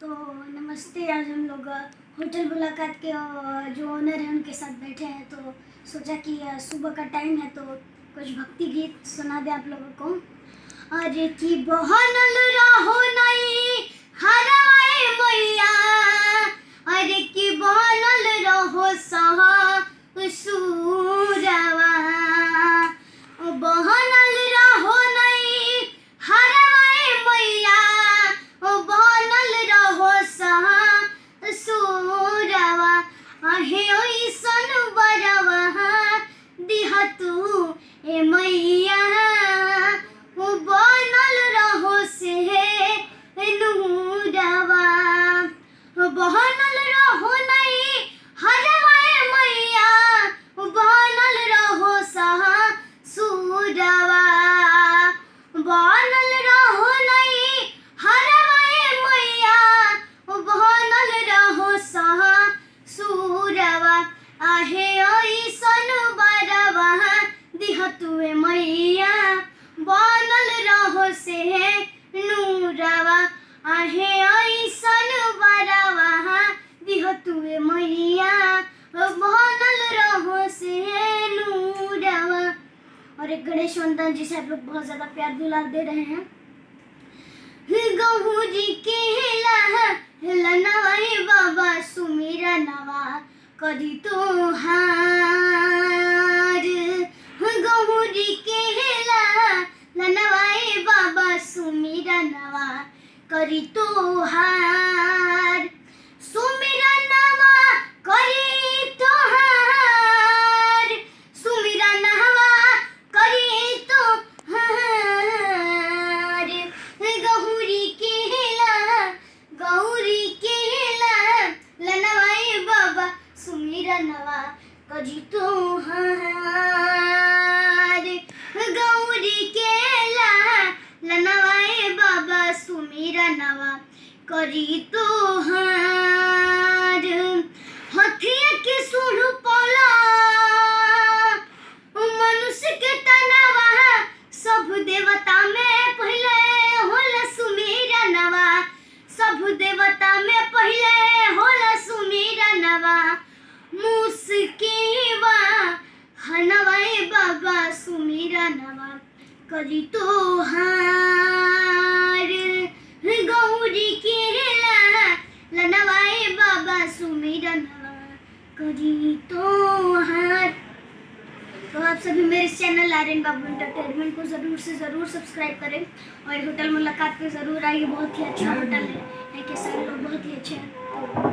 तो नमस्ते। आज हम लोग होटल मुलाकात के जो ओनर हैं उनके साथ बैठे हैं, तो सोचा कि सुबह का टाइम है तो कुछ भक्ति गीत सुना दे आप लोगों को। अरे की बहनल रहो नहीं हरवाए मैया, अरे की बहनल रहो सहा सूरवा, बहनल रहो नहीं हरवाए मैया, बनल रहो सहा सूरवा, आहे ओइसन बरवा दिहा तू ए मैया, बनल रहो से नूरवा, बनल रहो नहीं हरवाए मैया, बनल रहो सहा सूरवा, बनल रहो नहीं हरवाए मैया, बनल रहो सहा सूरवा, आहे ओइसन बरवा दिहा तुए मैया, बनल रहो से नूरवा, आहे ओइसन बरवा दिहा तुए मैया, बनल रहो से नूरवा। और एक गणेश वंदन जिसे आप लोग बहुत ज्यादा प्यार दुलार दे रहे हैं। गहुरी के नवाई बाबा सुमीरा नवा करी तोहार, गहुरी के नवाई बाबा सुमीरा नवा करी तोहार, सुमीरा नवा करी तोहार, सुमीरा नवा करी तोहार, गौरी केला लनवाई बाबा सुमीरा नवा करी तोहार, गौरी केला लनवाई बाबा सुमीरा नवा करी तोहार, हथिया के सुर पला मनुष्य के तनवा, सब देवता में पहले होला सुमीरा नवा, सब देवता में पहले होला सुमीरा नवा, मुस्किवा हनवाए बाबा सुमीरा नवा करी तोहार, गौरी केला लनवाए बाबा सुमीरा नवा करी तोहार। तो आप सभी मेरे चैनल आर्यन बाबू एंटरटेनमेंट को ज़रूर से ज़रूर सब्सक्राइब करें और होटल मुलाकात पे ज़रूर आइए। बहुत ही अच्छा होटल है, के सारे लोग बहुत ही अच्छे हैं। तो